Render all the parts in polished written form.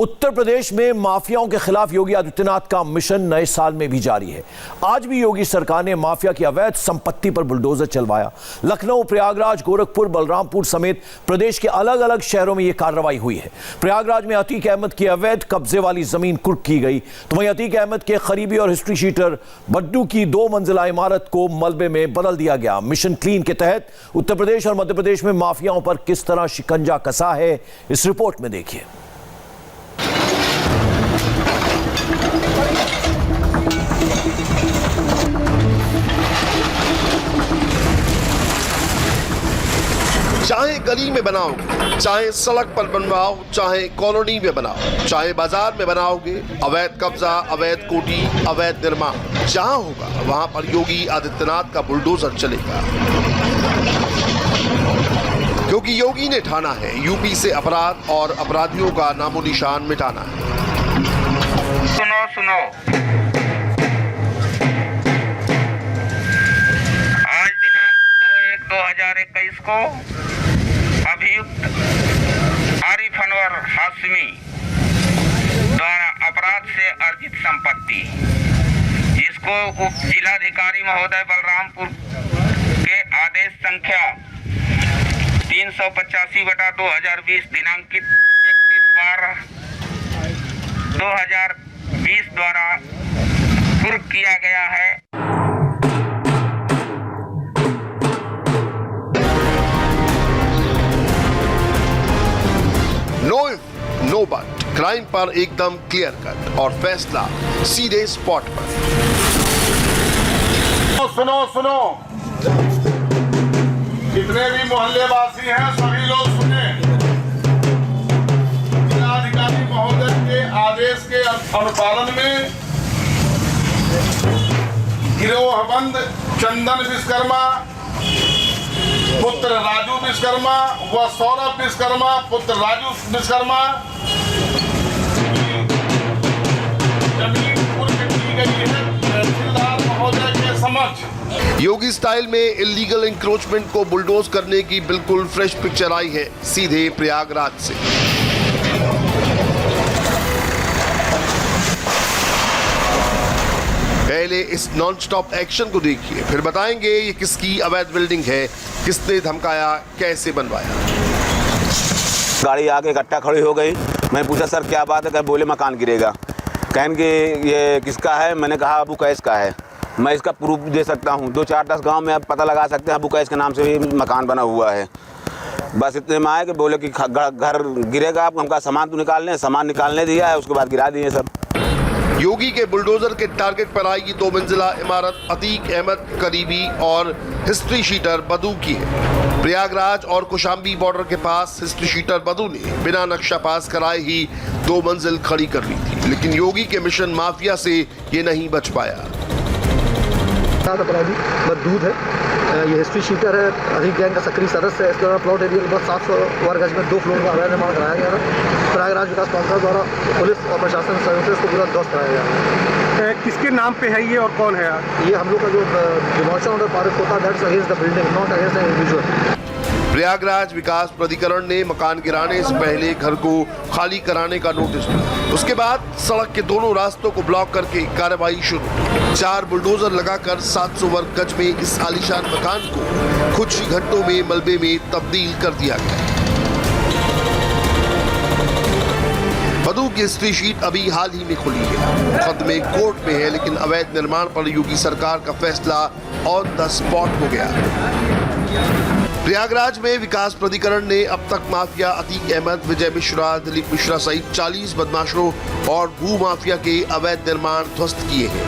उत्तर प्रदेश में माफियाओं के खिलाफ योगी आदित्यनाथ का मिशन नए साल में भी जारी है। आज भी योगी सरकार ने माफिया की अवैध संपत्ति पर बुलडोजर चलवाया। लखनऊ, प्रयागराज, गोरखपुर, बलरामपुर समेत प्रदेश के अलग अलग शहरों में यह कार्रवाई हुई है। प्रयागराज में अतीक अहमद की अवैध कब्जे वाली जमीन कुर्क की गई, तो वहीं अतीक अहमद के करीबी और हिस्ट्री शीटर बड्डू की 2 मंजिला इमारत को मलबे में बदल दिया गया। मिशन क्लीन के तहत उत्तर प्रदेश और मध्य प्रदेश में माफियाओं पर किस तरह शिकंजा कसा है, इस रिपोर्ट में देखिए। चाहे गली में बनाओ, चाहे सड़क पर बनवाओ, चाहे कॉलोनी में बनाओ, चाहे बाजार में बनाओगे, अवैध कब्जा, अवैध कोठी, अवैध निर्माण जहां होगा वहां पर योगी आदित्यनाथ का बुलडोजर चलेगा। क्योंकि योगी ने ठाना है यूपी से अपराध और अपराधियों का नामो निशान मिटाना है। सुनो सुनो, आज दिनांक 2/1/2021 को अभियुक्त आरिफ अनवर हाशमी द्वारा अपराध से अर्जित संपत्ति, जिसको उप जिलाधिकारी महोदय बलरामपुर के आदेश संख्या 385/2020 दिनांकित 31/12/2020 द्वारा कुर्क किया गया है। No if, no but, crime पर एकदम क्लियर कट और फैसला सीधे स्पॉट पर। सुनो सुनो, जितने भी मोहल्ले वासी हैं सभी लोग सुने। जिलाधिकारी महोदय के आदेश के अनुपालन में गिरोहबंद चंदन विश्वकर्मा पुत्र राजू विश्वकर्मा व सौरभ विश्वकर्मा पुत्र राजू विश्वकर्मा जमीन कुर्क की गई है तहसीलदार महोदय के समक्ष। योगी स्टाइल में इलीगल इंक्रोचमेंट को बुलडोज करने की बिल्कुल फ्रेश पिक्चर आई है सीधे प्रयागराज से। पहले इस नॉन स्टॉप एक्शन को देखिए, फिर बताएंगे ये किसकी अवैध बिल्डिंग है, किसने धमकाया, कैसे बनवाया। गाड़ी आके इकट्ठा खड़ी हो गई। मैं पूछा सर क्या बात है, बोले मकान गिरेगा। कहन कि ये किसका है, मैंने कहा अबू कैस का है। मैं इसका प्रूफ दे सकता हूँ, 2-4-10 गांव में आप पता लगा सकते हैं अबू कैस के नाम से भी मकान बना हुआ है। बस इतने में आए कि बोले कि घर गिरेगा, आप हमका सामान तो निकाल लें। सामान निकालने दिया है, उसके बाद गिरा दिए सब। योगी के बुलडोजर के टारगेट पर आई ये 2 मंजिला इमारत अतीक अहमद करीबी और हिस्ट्री शीटर बदू की है। प्रयागराज और कौशाम्बी बॉर्डर के पास हिस्ट्री शीटर बदू ने बिना नक्शा पास कराए ही 2 मंजिल खड़ी कर ली थी, लेकिन योगी के मिशन माफिया से ये नहीं बच पाया। अपराधी मजदूर है, ये हिस्ट्री शीटर है, अतीक गैंग का सक्रिय सदस्य है। इसके द्वारा प्लॉट एरिया लगभग 700 वर्ग गज में 2 फ्लोर का अवैध निर्माण कराया गया था। प्रयागराज विकास प्राधिकरण द्वारा पुलिस और प्रशासन सहयोग से इसको पूरा ध्वस्त कराया गया। किसके नाम पे है ये और कौन है? ये हम लोग का जो डिमोलिशन ऑर्डर पारित होता है that's against the building, not against an individual. Prayagraj Vikas Pradhikaran ने मकान गिराने से पहले घर को खाली कराने का नोटिस दिया। उसके बाद सड़क के दोनों रास्तों को ब्लॉक करके कार्रवाई शुरू। 4 बुलडोजर लगाकर 700 वर्ग गज में इस आलीशान मकान को कुछ ही घंटों में मलबे में तब्दील कर दिया गया। बदू की हिस्ट्री शीट अभी हाल ही में खुली है, मुकदमे कोर्ट में है, लेकिन अवैध निर्माण पर योगी सरकार का फैसला ऑन द स्पॉट हो गया। प्रयागराज में विकास प्राधिकरण ने अब तक माफिया अतीक अहमद, विजय मिश्रा, दिलीप मिश्रा सहित 40 बदमाशों और भू माफिया के अवैध निर्माण ध्वस्त किए हैं।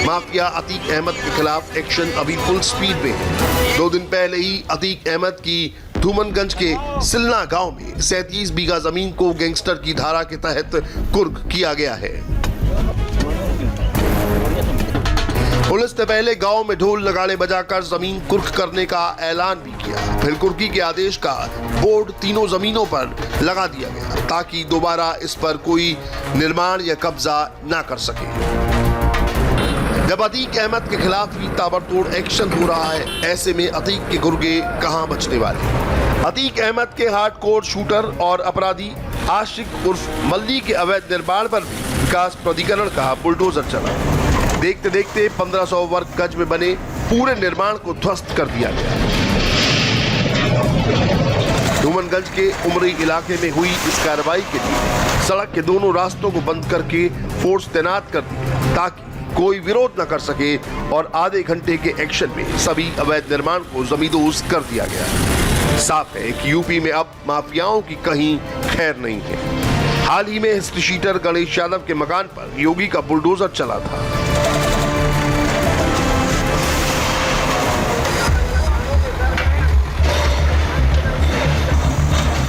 माफिया अतीक अहमद के खिलाफ एक्शन अभी फुल स्पीड में है। 2 दिन पहले ही अतीक अहमद की धूमनगंज के सिलना गांव में 37 बीघा जमीन को गैंगस्टर की धारा के तहत कुर्क किया गया है। पुलिस ने पहले गांव में ढोल नगाड़े बजाकर जमीन कुर्क करने का ऐलान भी किया। फिर कुर्की के आदेश का बोर्ड तीनों जमीनों पर लगा दिया गया ताकि दोबारा इस पर कोई निर्माण या कब्जा ना कर सके। जब अतीक अहमद के खिलाफ भी ताबड़तोड़ एक्शन हो रहा है, ऐसे में अतीक के गुर्गे कहां बचने वाले। अतीक अहमद के हार्डकोर शूटर और अपराधी आशिक उर्फ मल्ली के अवैध निर्माण पर भी विकास प्राधिकरण का बुलडोजर चला। देखते देखते 1500 वर्ग गज में बने पूरे निर्माण को ध्वस्त कर दिया गया। डूमनगंज के उमरी इलाके में हुई इस कार्रवाई के लिए सड़क के दोनों रास्तों को बंद करके फोर्स तैनात कर दी ताकि कोई विरोध न कर सके और आधे घंटे के एक्शन में सभी अवैध निर्माण को जमींदोज कर दिया गया। साफ है कि यूपी में अब माफियाओं की कहीं खैर नहीं है। हाल ही में हिस्ट्री शीटर गणेश यादव के मकान पर योगी का बुलडोजर चला था।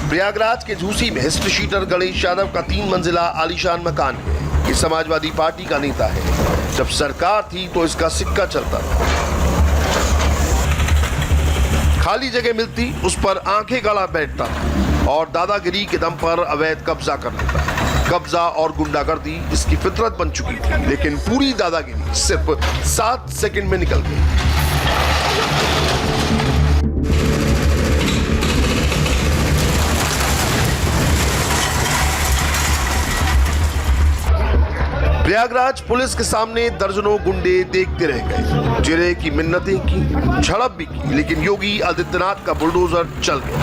प्रयागराज के झूसी में हिस्ट्री शीटर गणेश यादव का 3 मंजिला आलीशान मकान है। ये समाजवादी पार्टी का नेता है। जब सरकार थी तो इसका सिक्का चलता था। खाली जगह मिलती उस पर आंखें गड़ा बैठता और दादागिरी के दम पर अवैध कब्जा कर लेता। कब्जा और गुंडागर्दी इसकी फितरत बन चुकी थी, लेकिन पूरी दादागिरी सिर्फ 7 सेकंड में निकल गई। प्रयागराज पुलिस के सामने दर्जनों गुंडे देखते रह गए। जिले की मिन्नतें की, झड़प भी की, लेकिन योगी आदित्यनाथ का बुलडोजर चल गया।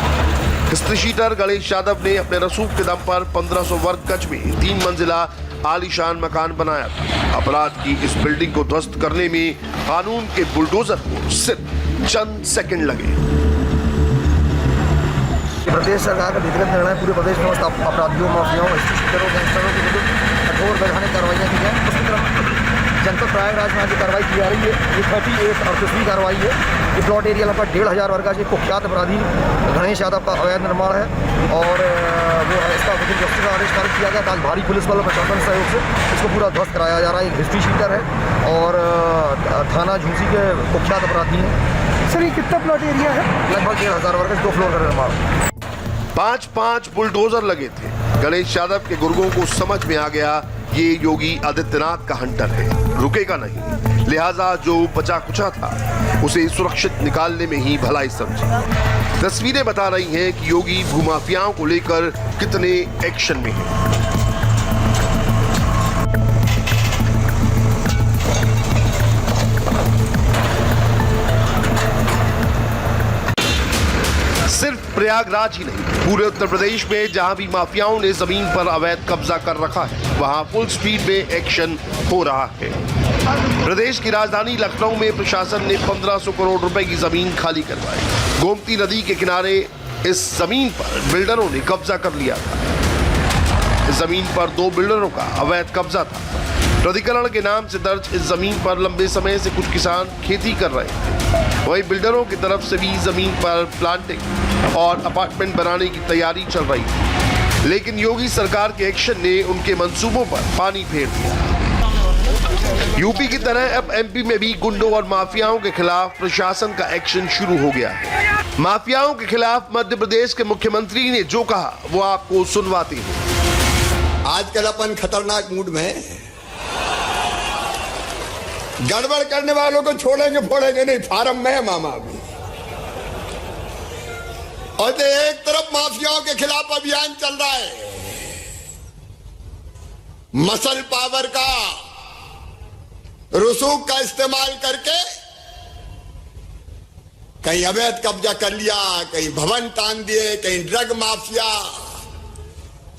हिस्ट्री शीटर गणेश यादव ने अपने रसूख के दम पर 1500 वर्ग गज में 3 मंजिला आलीशान मकान बनाया था। अपराध की इस बिल्डिंग को ध्वस्त करने में कानून के बुलडोजर को सिर्फ चंद सेकंड लगे। प्रदेश सरकार का व्यक्तिगत निर्णय पूरे प्रदेश में अपराधियों, माफियाओं, हिस्ट्री गैंगस्टरों के विरुद्ध कठोर वैधानिक कार्रवाइयाँ की जाए। उसकी तरफ जनपद प्रयागराज में आज कार्रवाई की जा रही है। ये 38 और 38वीं कार्रवाई है। ये प्लॉट एरिया लगभग 1500 वर्ग का कुख्यात अपराधी गणेश यादव का अवैध निर्माण है और वो इसका विधिक जस्टिस का आदेश पारित किया गया। आज भारी पुलिस बल और प्रशासन सहयोग से इसको पूरा ध्वस्त कराया जा रहा है। एक हिस्ट्री शीटर है और थाना झूसी के कुख्यात अपराधी हैं। सर, ये कितना प्लॉट एरिया है? लगभग 1500 वर्ग का 2 फ्लोर का निर्माण। 5 बुलडोजर लगे थे। गणेश यादव के गुर्गों को समझ में आ गया ये योगी आदित्यनाथ का हंटर है, रुकेगा नहीं। लिहाजा जो बचा कुचा था उसे सुरक्षित निकालने में ही भलाई समझी। तस्वीरें बता रही हैं कि योगी भूमाफियाओं को लेकर कितने एक्शन में है। सिर्फ प्रयागराज ही नहीं, पूरे उत्तर प्रदेश में जहां भी माफियाओं ने जमीन पर अवैध कब्जा कर रखा है वहां फुल स्पीड में एक्शन हो रहा है। प्रदेश की राजधानी लखनऊ में प्रशासन ने 1500 करोड़ रुपए की जमीन खाली करवाई। गोमती नदी के किनारे इस जमीन पर बिल्डरों ने कब्जा कर लिया था। इस जमीन पर 2 बिल्डरों का अवैध कब्जा था। प्राधिकरण के नाम से दर्ज इस जमीन पर लंबे समय से कुछ किसान खेती कर रहे थे। वहीं बिल्डरों की तरफ से भी जमीन पर प्लांटिंग और अपार्टमेंट बनाने की तैयारी चल रही थी, लेकिन योगी सरकार के एक्शन ने उनके मंसूबों पर पानी फेर दिया। यूपी की तरह अब एमपी में भी गुंडों और माफियाओं के खिलाफ प्रशासन का एक्शन शुरू हो गया है। माफियाओं के खिलाफ मध्य प्रदेश के मुख्यमंत्री ने जो कहा वो आपको सुनवाते हैं। आजकल अपन खतरनाक मूड में हैं। गड़बड़ करने वालों को छोड़ेंगे फोड़ेंगे नहीं, फार्म में है मामा अभी। और तो एक तरफ माफियाओं के खिलाफ अभियान चल रहा है, मसल पावर का रसूख का इस्तेमाल करके कहीं अवैध कब्जा कर लिया, कहीं भवन तान दिए, कहीं ड्रग माफिया।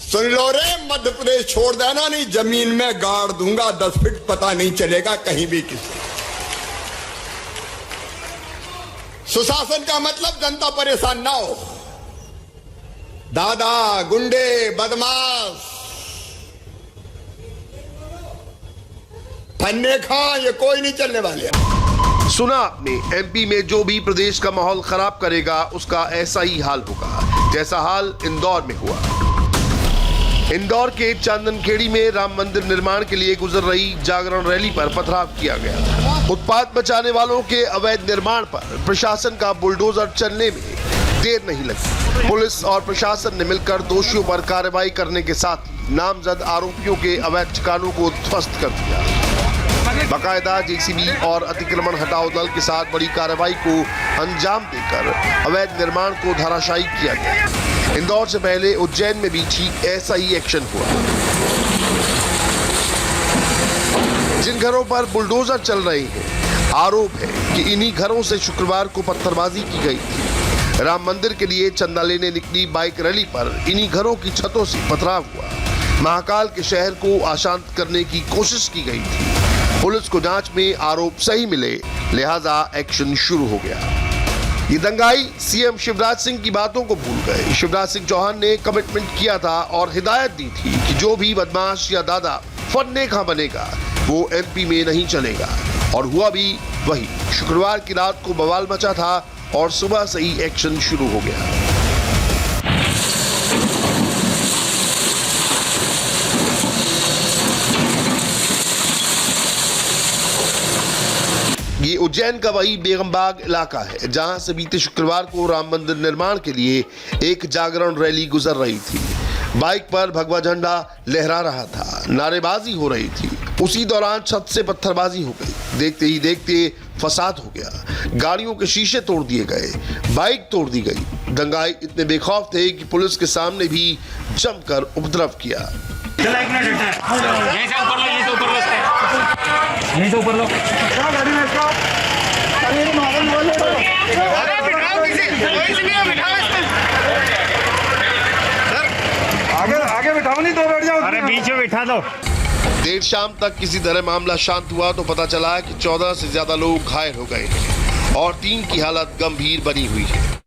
सुन लो रे, मध्य प्रदेश छोड़ देना नहीं, जमीन में गाड़ दूंगा 10 फीट, पता नहीं चलेगा कहीं भी किसी। सुशासन का मतलब जनता परेशान ना हो। दादा, गुंडे, बदमाश, फन्ने खां, ये कोई नहीं चलने वाले। सुना आपने, एमपी में जो भी प्रदेश का माहौल खराब करेगा उसका ऐसा ही हाल होगा जैसा हाल इंदौर में हुआ। इंदौर के चांदनखेड़ी में राम मंदिर निर्माण के लिए गुजर रही जागरण रैली पर पथराव किया गया। उत्पात मचाने वालों के अवैध निर्माण पर प्रशासन का बुलडोजर चलने में देर नहीं लगी। पुलिस और प्रशासन ने मिलकर दोषियों पर कार्रवाई करने के साथ नामजद आरोपियों के अवैध ठिकानों को ध्वस्त कर दिया। बाकायदा जेसीबी और अतिक्रमण हटाओ दल के साथ बड़ी कार्रवाई को अंजाम देकर अवैध निर्माण को धराशायी किया गया। इंदौर से पहले उज्जैन में भी ठीक ऐसा ही एक्शन हुआ। जिन घरों पर बुलडोजर चल रहे हैं, आरोप है कि इन्हीं घरों से शुक्रवार को पत्थरबाजी की गई थी। राम मंदिर के लिए चंदा लेने निकली बाइक रैली पर इन्हीं घरों की छतों से पथराव हुआ। महाकाल के शहर को अशांत करने की कोशिश की गई थी। पुलिस को जांच में आरोप सही मिले, लिहाजा एक्शन शुरू हो गया। ये दंगाई सीएम शिवराज सिंह की बातों को भूल गए। शिवराज सिंह चौहान ने कमिटमेंट किया था और हिदायत दी थी कि जो भी बदमाश या दादा फन्ने खा बनेगा वो एमपी में नहीं चलेगा, और हुआ भी वही। शुक्रवार की रात को बवाल मचा था और सुबह से ही एक्शन शुरू हो गया। ये उज्जैन का वही बेगमबाग इलाका है जहां से बीते शुक्रवार को राम मंदिर निर्माण के लिए एक जागरण रैली गुजर रही थी। बाइक पर भगवा झंडा लहरा रहा था, नारेबाजी हो रही थी। उसी दौरान छत से पत्थरबाजी हो गई। देखते ही देखते फसाद हो गया। गाड़ियों के शीशे तोड़ दिए गए, बाइक तोड़ दी गई। दंगाई इतने बेखौफ थे कि पुलिस के सामने भी जमकर उपद्रव किया। आगे बिठाओ, नहीं तो बैठ जाओ। अरे बीच में बिठा दो। देर शाम तक किसी तरह मामला शांत हुआ तो पता चला कि 14 से ज्यादा लोग घायल हो गए और 3 की हालत गंभीर बनी हुई है।